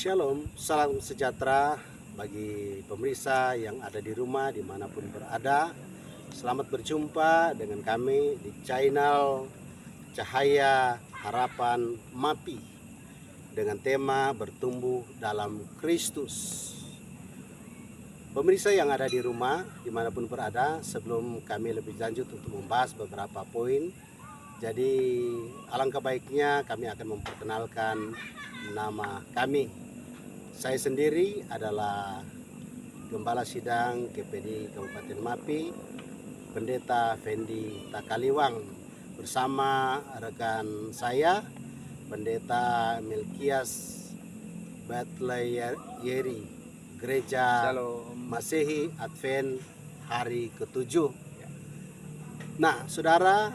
Shalom, salam sejahtera bagi pemirsa yang ada di rumah dimanapun berada. Selamat berjumpa dengan kami di channel Cahaya Harapan MAPI dengan tema bertumbuh dalam Kristus. Pemirsa yang ada di rumah dimanapun berada, sebelum kami lebih lanjut untuk membahas beberapa poin, jadi alangkah baiknya kami akan memperkenalkan nama kami. Saya sendiri adalah Gembala Sidang GPD Kabupaten MAPI, Pendeta Fendi Takaliwang, bersama rekan saya Pendeta Melkias Batlayeri, Gereja Shalom. Masehi Advent hari ke-7. Nah, saudara,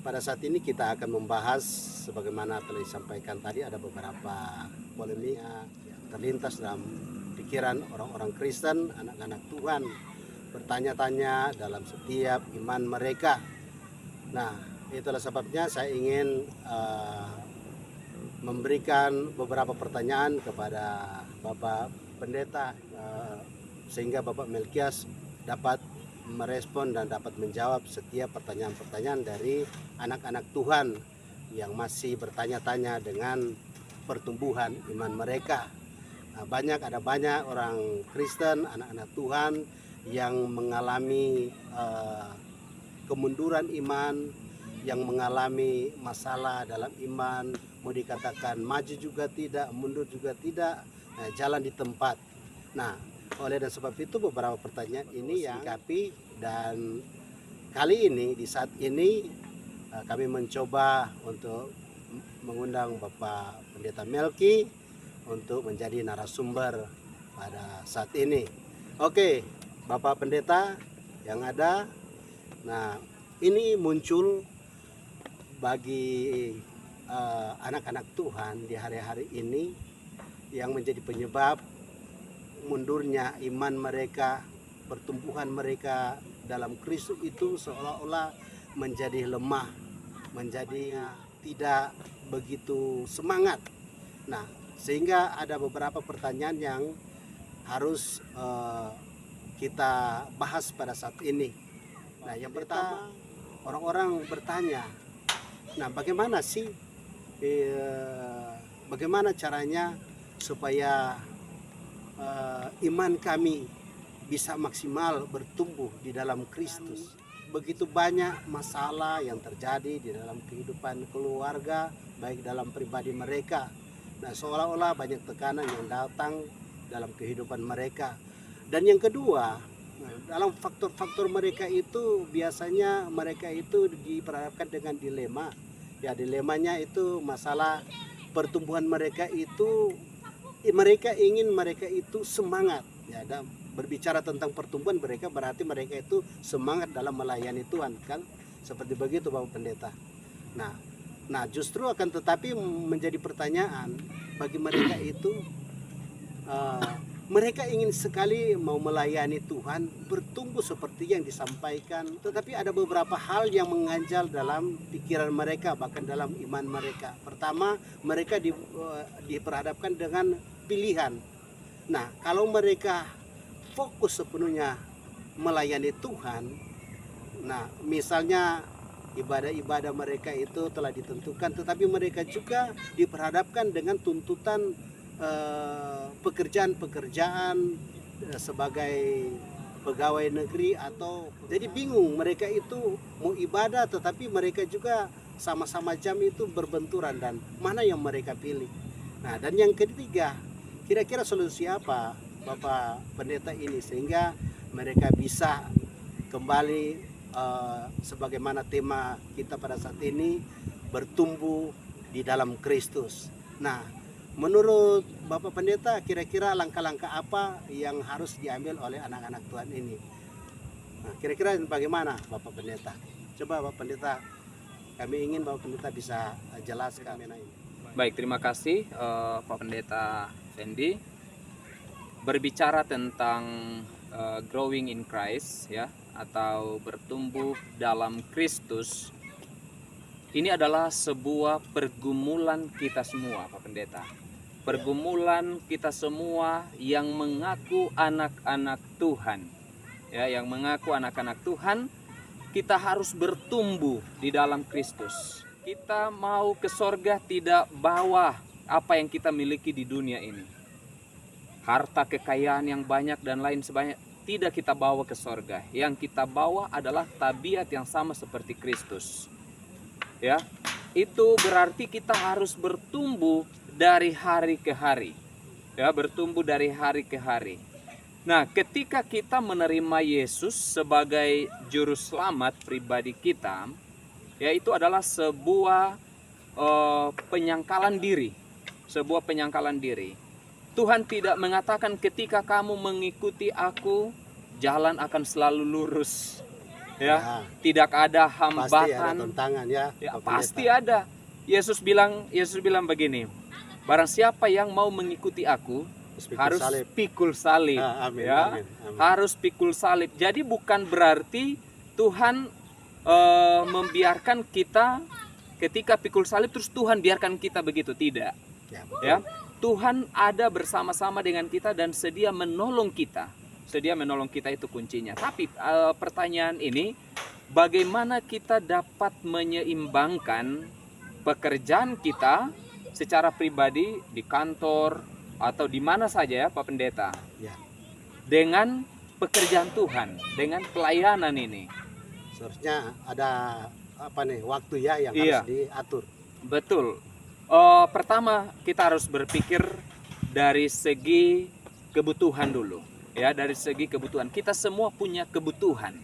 pada saat ini kita akan membahas sebagaimana telah disampaikan tadi, ada beberapa polemik terlintas dalam pikiran orang-orang Kristen, anak-anak Tuhan, bertanya-tanya dalam setiap iman mereka. Nah, itulah sebabnya saya ingin memberikan beberapa pertanyaan kepada Bapak Pendeta, sehingga Bapak Melkias dapat merespon dan dapat menjawab setiap pertanyaan-pertanyaan dari anak-anak Tuhan yang masih bertanya-tanya dengan pertumbuhan iman mereka. Nah, ada banyak orang Kristen, anak-anak Tuhan yang mengalami kemunduran iman, yang mengalami masalah dalam iman, mau dikatakan maju juga tidak, mundur juga tidak, jalan di tempat. Nah, oleh dan sebab itu beberapa pertanyaan ini yang sikapi, dan kali ini di saat ini kami mencoba untuk mengundang Bapak Pendeta Melki untuk menjadi narasumber pada saat ini. Oke, Bapak Pendeta yang ada. Nah, ini muncul bagi anak-anak Tuhan di hari-hari ini yang menjadi penyebab mundurnya iman mereka, pertumbuhan mereka dalam Kristus itu seolah-olah menjadi lemah, menjadi tidak begitu semangat. Nah, sehingga ada beberapa pertanyaan yang harus kita bahas pada saat ini. Nah, yang pertama, orang-orang bertanya, nah bagaimana sih, bagaimana caranya supaya iman kami bisa maksimal bertumbuh di dalam Kristus? Begitu banyak masalah yang terjadi di dalam kehidupan keluarga, baik dalam pribadi mereka. Nah, seolah-olah banyak tekanan yang datang dalam kehidupan mereka. Dan yang kedua, dalam faktor-faktor mereka itu biasanya mereka itu diperhadapkan dengan dilema. Ya, dilemanya itu masalah pertumbuhan mereka itu, mereka ingin mereka itu semangat. Ya, dan berbicara tentang pertumbuhan mereka berarti mereka itu semangat dalam melayani Tuhan, kan? Seperti begitu Bapak Pendeta. Nah, justru akan tetapi menjadi pertanyaan bagi mereka itu, mereka ingin sekali mau melayani Tuhan, bertumbuh seperti yang disampaikan, tetapi ada beberapa hal yang mengganjal dalam pikiran mereka, bahkan dalam iman mereka. Pertama, mereka diperhadapkan dengan pilihan. Nah, kalau mereka fokus sepenuhnya melayani Tuhan, nah misalnya ibadah-ibadah mereka itu telah ditentukan, tetapi mereka juga diperhadapkan dengan tuntutan pekerjaan-pekerjaan sebagai pegawai negeri, atau jadi bingung mereka itu mau ibadah tetapi mereka juga sama-sama jam itu berbenturan, dan mana yang mereka pilih. Nah, dan yang ketiga, kira-kira solusi apa Bapak Pendeta ini sehingga mereka bisa kembali sebagaimana tema kita pada saat ini, bertumbuh di dalam Kristus. Nah, menurut Bapak Pendeta, kira-kira langkah-langkah apa yang harus diambil oleh anak-anak Tuhan ini? Nah, kira-kira bagaimana Bapak Pendeta? Coba Bapak Pendeta, kami ingin Bapak Pendeta bisa jelaskan ini. Baik, terima kasih Pak Pendeta Fendi. Berbicara tentang growing in Christ, ya, atau bertumbuh dalam Kristus, ini adalah sebuah pergumulan kita semua, Pak Pendeta. pergumulan kita semua yang mengaku anak-anak Tuhan. Ya, yang mengaku anak-anak Tuhan, kita harus bertumbuh di dalam Kristus. Kita mau ke sorga tidak bawa apa yang kita miliki di dunia ini. Harta, kekayaan yang banyak dan lain sebagainya tidak kita bawa ke sorga. Yang kita bawa adalah tabiat yang sama seperti Kristus. Ya, itu berarti kita harus bertumbuh dari hari ke hari. Ya, bertumbuh dari hari ke hari. Nah, ketika kita menerima Yesus sebagai juru selamat pribadi kita, ya itu adalah sebuah penyangkalan diri. Sebuah penyangkalan diri. Tuhan tidak mengatakan ketika kamu mengikuti aku, jalan akan selalu lurus. Ya, tidak ada hambatan. Pasti ada tantangan ya. Ya, pasti ada. Yesus bilang begini, barang siapa yang mau mengikuti aku, harus pikul salib. Amin, ya, amin, amin. harus pikul salib. Jadi bukan berarti Tuhan membiarkan kita ketika pikul salib terus Tuhan biarkan kita begitu, tidak. Ya, Tuhan ada bersama-sama dengan kita dan sedia menolong kita. Sedia menolong kita, itu kuncinya. Tapi pertanyaan ini, bagaimana kita dapat menyeimbangkan pekerjaan kita secara pribadi di kantor atau di mana saja ya Pak Pendeta, Ya. dengan pekerjaan Tuhan, dengan pelayanan ini? Seharusnya ada waktu ya yang Iya. harus diatur. Betul. Pertama kita harus berpikir dari segi kebutuhan dulu. Ya, dari segi kebutuhan. Kita semua punya kebutuhan.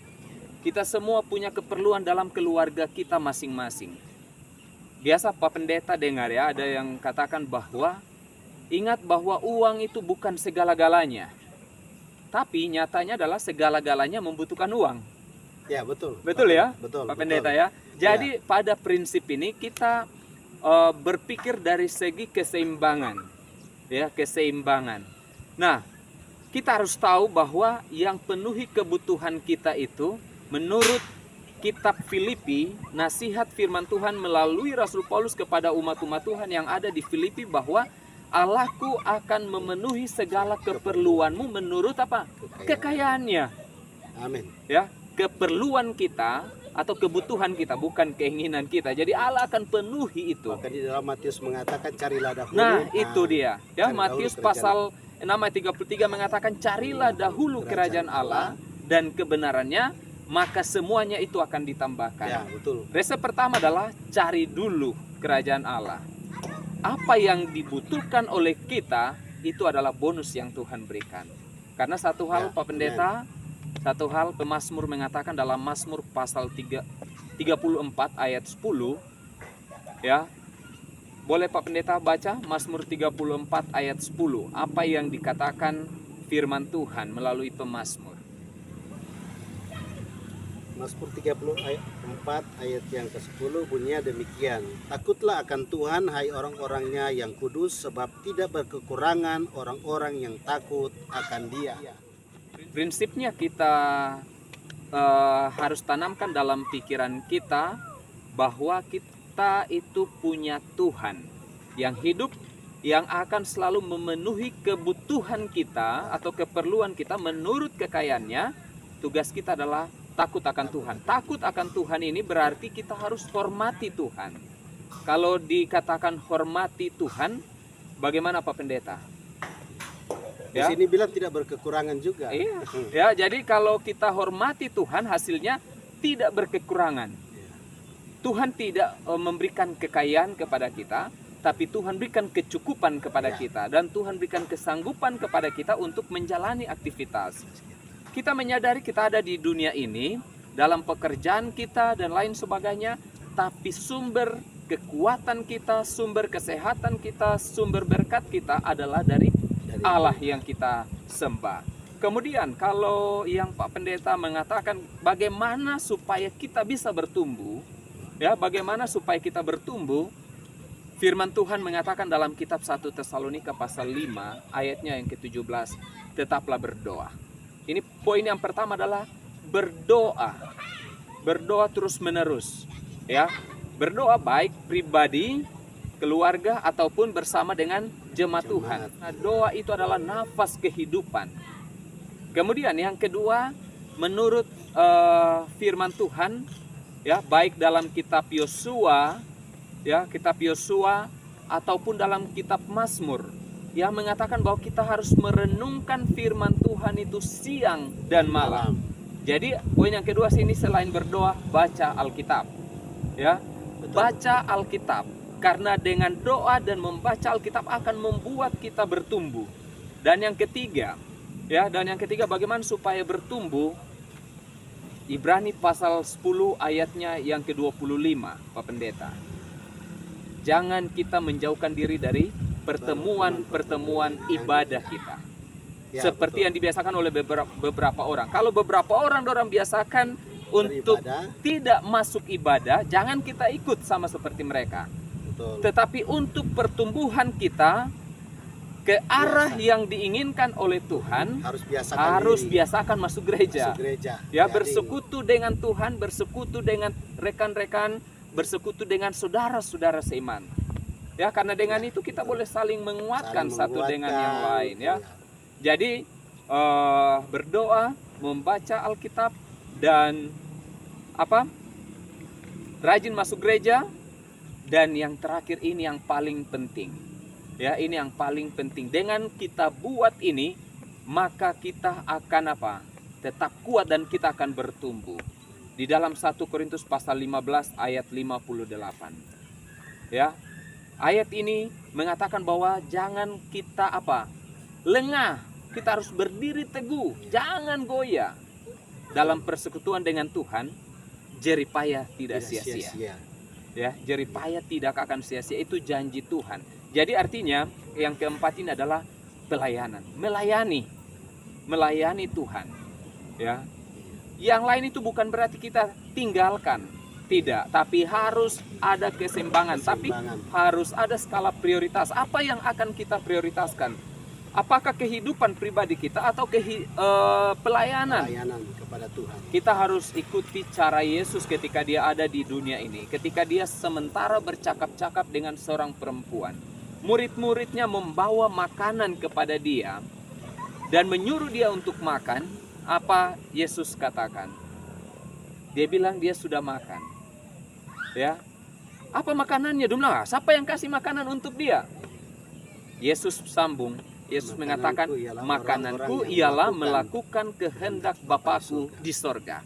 Kita semua punya keperluan dalam keluarga kita masing-masing. Biasa Pak Pendeta dengar ya, ada yang katakan bahwa ingat bahwa uang itu bukan segala-galanya. Tapi nyatanya adalah segala-galanya membutuhkan uang. Ya, betul. Betul ya, Betul. Pak Pendeta ya. Jadi pada prinsip ini kita berpikir dari segi keseimbangan. Ya, keseimbangan. Nah, kita harus tahu bahwa yang penuhi kebutuhan kita itu menurut Kitab Filipi, nasihat firman Tuhan melalui Rasul Paulus kepada umat-umat Tuhan yang ada di Filipi, bahwa Allahku akan memenuhi segala keperluanmu menurut apa? Kekayaannya. Amin. Ya, keperluan kita atau kebutuhan kita, bukan keinginan kita. Jadi Allah akan penuhi itu. Maka di dalam Matius mengatakan carilah dahulu. Nah, itu dia. Ya, cari Matius dahulu pasal 6 ayat 33 mengatakan carilah dahulu kerajaan Allah dan kebenarannya, maka semuanya itu akan ditambahkan. Ya, betul. Resep pertama adalah cari dulu kerajaan Allah. Apa yang dibutuhkan oleh kita itu adalah bonus yang Tuhan berikan. Karena satu hal Pak Pendeta, satu hal pemazmur mengatakan dalam Mazmur pasal 34 ayat 10. Ya. Boleh Pak Pendeta baca Mazmur 34 ayat 10. Apa yang dikatakan firman Tuhan melalui pemazmur? Mazmur 34 ayat yang ke-10 bunyinya demikian. Takutlah akan Tuhan, hai orang-orangnya yang kudus, sebab tidak berkekurangan orang-orang yang takut akan Dia. Prinsipnya kita harus tanamkan dalam pikiran kita bahwa kita itu punya Tuhan yang hidup, yang akan selalu memenuhi kebutuhan kita atau keperluan kita menurut kekayaannya. Tugas kita adalah takut akan Tuhan. Takut akan Tuhan ini berarti kita harus hormati Tuhan. Kalau dikatakan hormati Tuhan, bagaimana Pak Pendeta? Di sini bilang tidak berkekurangan juga. Iya. Ya, jadi kalau kita hormati Tuhan, hasilnya tidak berkekurangan. Tuhan tidak memberikan kekayaan kepada kita, tapi Tuhan berikan kecukupan kepada kita, dan Tuhan berikan kesanggupan kepada kita untuk menjalani aktivitas. Kita menyadari kita ada di dunia ini dalam pekerjaan kita dan lain sebagainya, tapi sumber kekuatan kita, sumber kesehatan kita, sumber berkat kita adalah dari Allah yang kita sembah. Kemudian kalau yang Pak Pendeta mengatakan bagaimana supaya kita bisa bertumbuh, ya, bagaimana supaya kita bertumbuh? Firman Tuhan mengatakan dalam kitab 1 Tesalonika pasal 5 ayatnya yang ke-17, tetaplah berdoa. Ini poin yang pertama adalah berdoa. Berdoa terus-menerus, ya. Berdoa baik pribadi, keluarga ataupun bersama dengan jemaat Tuhan. Nah, doa itu adalah nafas kehidupan. Kemudian yang kedua, menurut firman Tuhan, ya, baik dalam kitab Yosua, ya, kitab Yosua ataupun dalam kitab Mazmur, yang mengatakan bahwa kita harus merenungkan firman Tuhan itu siang dan malam. Jadi poin yang kedua sini, selain berdoa, baca Alkitab, ya. Baca Alkitab, karena dengan doa dan membaca Alkitab akan membuat kita bertumbuh. Dan yang ketiga, ya, bagaimana supaya bertumbuh? Ibrani pasal 10 ayatnya yang ke-25, Pak Pendeta. Jangan kita menjauhkan diri dari pertemuan-pertemuan ibadah kita. Ya, seperti betul. yang dibiasakan oleh beberapa orang. Kalau beberapa orang biasakan untuk Beribadah. tidak masuk ibadah, jangan kita ikut sama seperti mereka. Betul. Tetapi untuk pertumbuhan kita ke arah yang diinginkan oleh Tuhan, harus biasakan masuk gereja. Ya, bersekutu dengan Tuhan, bersekutu dengan rekan-rekan, bersekutu dengan saudara-saudara seiman. Ya, karena dengan itu kita boleh saling menguatkan satu dengan yang lain, ya. Jadi berdoa, membaca Alkitab, dan rajin masuk gereja. Dan yang terakhir ini yang paling penting. Ya, ini yang paling penting. Dengan kita buat ini, maka kita akan tetap kuat dan kita akan bertumbuh. Di dalam 1 Korintus pasal 15 ayat 58. Ya. Ayat ini mengatakan bahwa jangan kita lengah. Kita harus berdiri teguh, jangan goyah. Dalam persekutuan dengan Tuhan, jerih payah tidak sia-sia. Ya, jerih payah tidak akan sia-sia, itu janji Tuhan. Jadi artinya yang keempat ini adalah pelayanan, melayani Tuhan. Ya, yang lain itu bukan berarti kita tinggalkan, tidak. Tapi harus ada keseimbangan. Tapi harus ada skala prioritas. Apa yang akan kita prioritaskan? Apakah kehidupan pribadi kita atau pelayanan kepada Tuhan? Kita harus ikuti cara Yesus ketika dia ada di dunia ini. Ketika dia sementara bercakap-cakap dengan seorang perempuan, murid-muridnya membawa makanan kepada dia dan menyuruh dia untuk makan. Apa Yesus katakan? Dia bilang dia sudah makan. Ya, apa makanannya? Dia bilang, siapa yang kasih makanan untuk dia? Yesus sambung. Yesus mengatakan, makananku ialah melakukan kehendak Bapakku di sorga.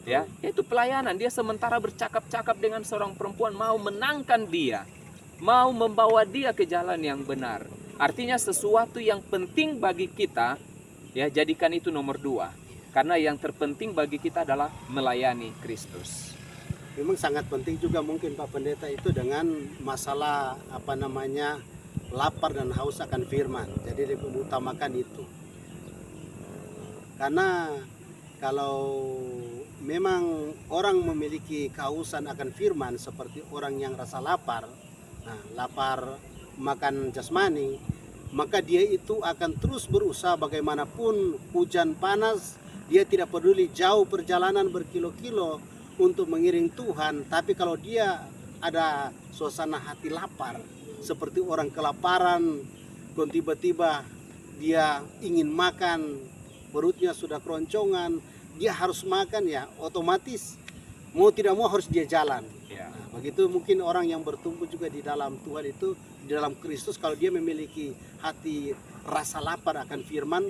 Ya, itu pelayanan. Dia sementara bercakap-cakap dengan seorang perempuan, mau menangkan dia, mau membawa dia ke jalan yang benar. Artinya sesuatu yang penting bagi kita, ya, jadikan itu nomor 2. Karena yang terpenting bagi kita adalah melayani Kristus. Memang sangat penting juga mungkin Pak Pendeta itu dengan masalah lapar dan haus akan firman. Jadi diutamakan itu. Karena kalau memang orang memiliki kehausan akan firman seperti orang yang rasa lapar, lapar makan jasmani, maka dia itu akan terus berusaha bagaimanapun hujan panas, dia tidak peduli jauh perjalanan berkilo-kilo untuk mengiring Tuhan. Tapi kalau dia ada suasana hati lapar, seperti orang kelaparan, dan tiba-tiba dia ingin makan, perutnya sudah keroncongan, dia harus makan, ya otomatis mau tidak mau harus dia jalan. Ya. Begitu mungkin orang yang bertumbuh juga di dalam Tuhan itu, di dalam Kristus, kalau dia memiliki hati rasa lapar akan firman,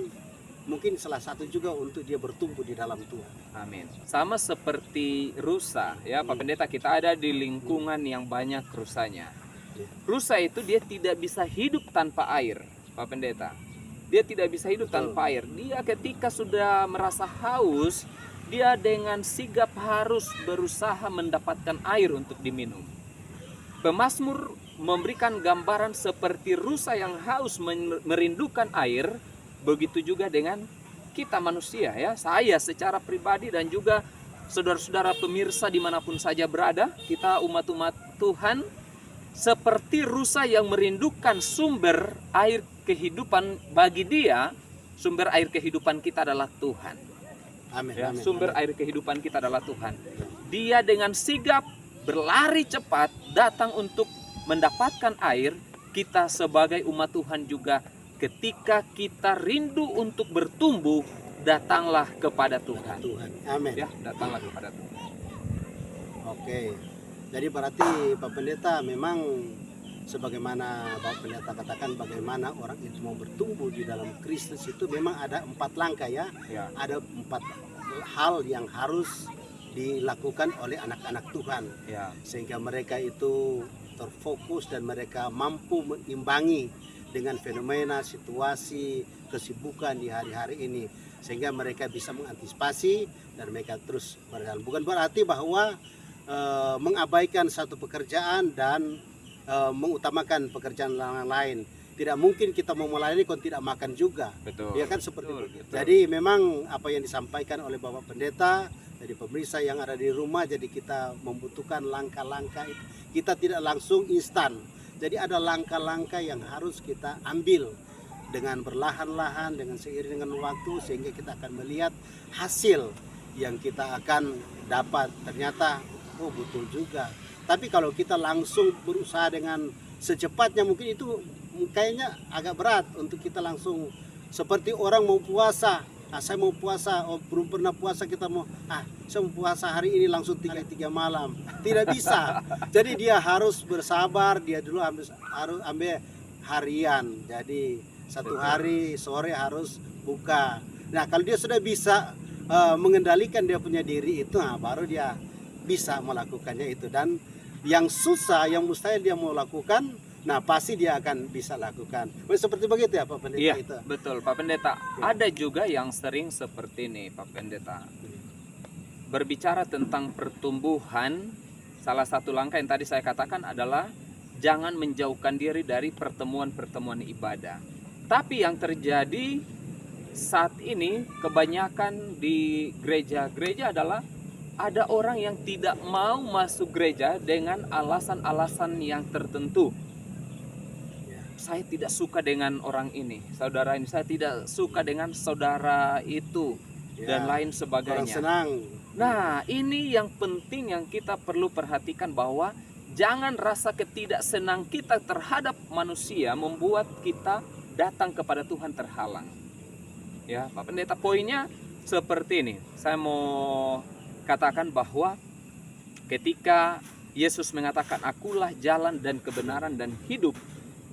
mungkin salah satu juga untuk dia bertumbuh di dalam Tuhan. Amin. Sama seperti rusa, ya Pak Pendeta, kita ada di lingkungan yang banyak rusanya. Rusa itu dia tidak bisa hidup tanpa air, Pak Pendeta. Dia tidak bisa hidup tanpa air. Dia ketika sudah merasa haus, dia dengan sigap harus berusaha mendapatkan air untuk diminum. Pemazmur memberikan gambaran seperti rusa yang haus merindukan air, begitu juga dengan kita manusia, ya. Saya secara pribadi dan juga saudara-saudara pemirsa dimanapun saja berada, kita umat-umat Tuhan, seperti rusa yang merindukan sumber air kehidupan. Bagi dia, sumber air kehidupan kita adalah Tuhan. Amin, Ya, amin, sumber amin. air kehidupan kita adalah Tuhan. Dia dengan sigap berlari cepat datang untuk mendapatkan air, kita sebagai umat Tuhan juga ketika kita rindu untuk bertumbuh, datanglah kepada Tuhan. Tuhan. Amin. Ya, datanglah kepada Tuhan. Oke. Jadi berarti Pak Pendeta memang sebagaimana Pak Pendeta katakan, bagaimana orang itu mau bertumbuh di dalam Kristus itu memang ada 4 langkah ya. Ya. Ada 4 hal yang harus dilakukan oleh anak-anak Tuhan, Ya. sehingga mereka itu terfokus dan mereka mampu mengimbangi dengan fenomena, situasi, kesibukan di hari-hari ini, sehingga mereka bisa mengantisipasi dan mereka terus berjalan. Bukan berarti bahwa mengabaikan satu pekerjaan dan mengutamakan pekerjaan lain. Tidak mungkin kita mau melayani kalau tidak makan juga. Betul. Ya kan seperti Betul, itu. betul. Jadi memang apa yang disampaikan oleh Bapak Pendeta, jadi pemirsa yang ada di rumah, jadi kita membutuhkan langkah-langkah itu. Kita tidak langsung instan. Jadi ada langkah-langkah yang harus kita ambil dengan perlahan-lahan, dengan seiring dengan waktu, sehingga kita akan melihat hasil yang kita akan dapat. Ternyata, oh betul juga. Tapi kalau kita langsung berusaha dengan secepatnya, mungkin itu kayaknya agak berat untuk kita langsung seperti orang mau puasa. Saya mau puasa, belum pernah puasa, kita mau saya mau puasa hari ini langsung 3 malam. Tidak bisa. Jadi dia harus bersabar, dia dulu harus ambil harian. Jadi satu hari sore harus buka. Nah, kalau dia sudah bisa mengendalikan dia punya diri itu, baru dia bisa melakukannya itu. Dan yang susah, yang mustahil dia mau lakukan, nah pasti dia akan bisa lakukan. Seperti begitu ya Pak Pendeta? Iya, itu. betul Pak Pendeta. Ya. Ada juga yang sering seperti ini Pak Pendeta. Berbicara tentang pertumbuhan, salah satu langkah yang tadi saya katakan adalah jangan menjauhkan diri dari pertemuan-pertemuan ibadah. Tapi yang terjadi saat ini kebanyakan di gereja-gereja adalah ada orang yang tidak mau masuk gereja dengan alasan-alasan yang tertentu. Saya tidak suka dengan orang ini, saudara ini, saya tidak suka dengan saudara itu, dan lain Orang sebagainya. senang. Nah, ini yang penting yang kita perlu perhatikan, bahwa jangan rasa ketidaksenang kita terhadap manusia membuat kita datang kepada Tuhan terhalang. Ya, Pak Pendeta, poinnya seperti ini. Saya mau katakan bahwa ketika Yesus mengatakan, "Akulah jalan dan kebenaran dan hidup,"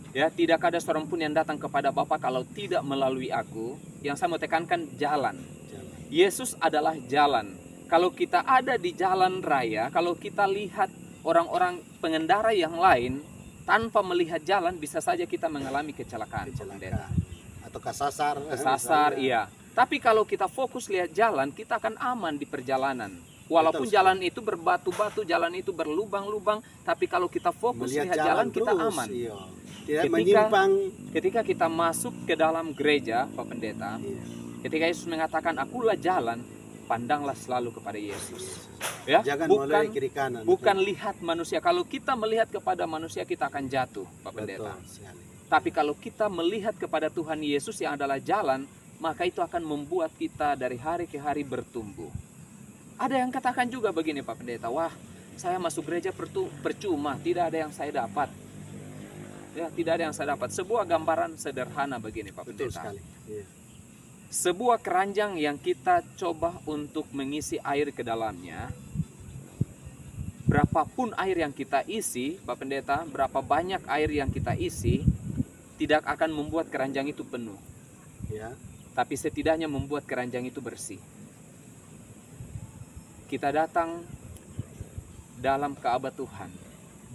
ya, tidak ada seorang pun yang datang kepada Bapa kalau tidak melalui aku. Yang saya mau tekankan, jalan. Yesus adalah jalan. Kalau kita ada di jalan raya, kalau kita lihat orang-orang pengendara yang lain tanpa melihat jalan, bisa saja kita mengalami kecelakaan. Atau kesasar. Kesasar, iya. Tapi kalau kita fokus lihat jalan, kita akan aman di perjalanan. Walaupun Betul, jalan itu berbatu-batu, jalan itu berlubang-lubang, tapi kalau kita fokus lihat jalan, kita terus, aman. Iya. Tidak menyimpang. Ketika kita masuk ke dalam gereja, Pak Pendeta, Iya. ketika Yesus mengatakan, "Akulah jalan," pandanglah selalu kepada Yesus. Ya, Jangan mulai kiri kanan. bukan lihat manusia. Kalau kita melihat kepada manusia, kita akan jatuh, Pak Pendeta. Betul sekali. Tapi kalau kita melihat kepada Tuhan Yesus yang adalah jalan, maka itu akan membuat kita dari hari ke hari bertumbuh. Ada yang katakan juga begini Pak Pendeta, "Wah, saya masuk gereja percuma, tidak ada yang saya dapat." Ya, tidak ada yang saya dapat. Sebuah gambaran sederhana begini Pak Betul Pendeta. sekali. Iya. Sebuah keranjang yang kita coba untuk mengisi air ke dalamnya, berapapun air yang kita isi, Pak Pendeta, berapa banyak air yang kita isi, tidak akan membuat keranjang itu penuh. Ya. Tapi setidaknya membuat keranjang itu bersih. Kita datang dalam Ka'bah Tuhan,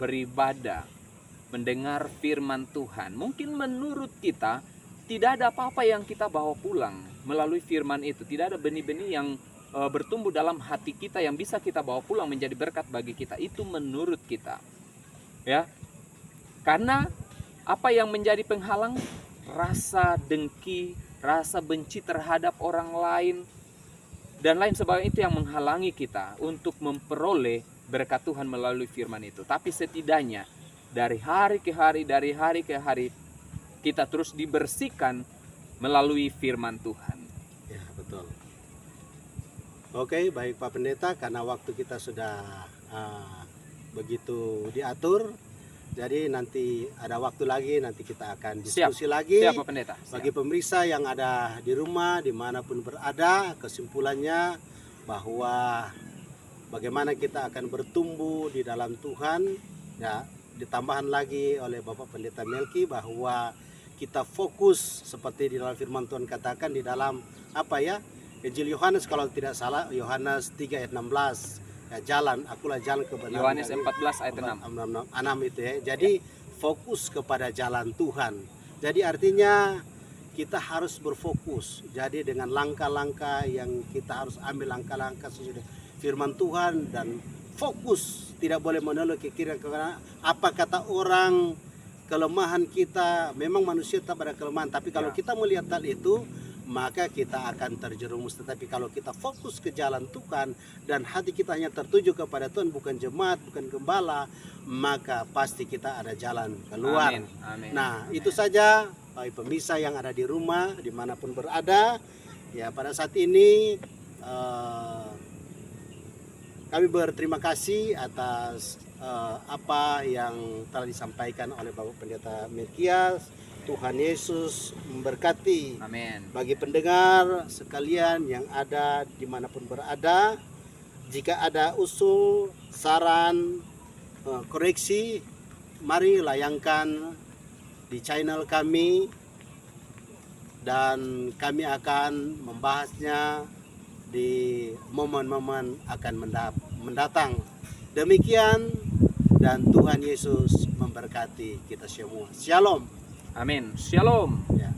beribadah, mendengar firman Tuhan. Mungkin menurut kita tidak ada apa-apa yang kita bawa pulang melalui firman itu. Tidak ada benih-benih yang bertumbuh dalam hati kita yang bisa kita bawa pulang menjadi berkat bagi kita. Itu menurut kita. Ya. Karena apa yang menjadi penghalang? Rasa dengki, rasa benci terhadap orang lain, dan lain sebagainya, itu yang menghalangi kita untuk memperoleh berkat Tuhan melalui firman itu. Tapi setidaknya dari hari ke hari, kita terus dibersihkan melalui firman Tuhan. Ya, betul. Oke, baik Pak Pendeta, karena waktu kita sudah begitu diatur, Jadi nanti ada waktu lagi, nanti kita akan Siap. diskusi lagi. Siap Pak Pendeta. Siap. Bagi pemirsa yang ada di rumah, dimanapun berada, kesimpulannya bahwa bagaimana kita akan bertumbuh di dalam Tuhan, ya, ditambahan lagi oleh Bapak Pendeta Melki bahwa kita fokus seperti di dalam firman Tuhan katakan di dalam apa ya, Injil Yohanes kalau tidak salah, Yohanes 3 ayat 16, ya, jalan, akulah jalan kebenaran. Yohanes 14 ayat 6. 6 itu ya. Jadi fokus kepada jalan Tuhan. Jadi artinya kita harus berfokus. Jadi dengan langkah-langkah yang kita harus ambil langkah-langkah sesuai firman Tuhan dan fokus, tidak boleh menoleh ke kiri ke kanan. Apa kata orang, kelemahan kita, memang manusia tetap ada kelemahan, tapi kalau kita melihat hal itu maka kita akan terjerumus. Tetapi kalau kita fokus ke jalan Tuhan dan hati kita hanya tertuju kepada Tuhan, bukan jemaat, bukan gembala, maka pasti kita ada jalan keluar. Amin. Amin. Nah, itu saja bagi pemirsa yang ada di rumah, dimanapun berada. Ya, pada saat ini kami berterima kasih atas apa yang telah disampaikan oleh Bapak Pendeta Melkias. Tuhan Yesus memberkati. Amin. Bagi pendengar sekalian yang ada dimanapun berada, jika ada usul, saran, koreksi, mari layangkan di channel kami dan kami akan membahasnya di momen-momen akan mendatang. Demikian, dan Tuhan Yesus memberkati kita semua. Shalom. Amin. Shalom. Ya.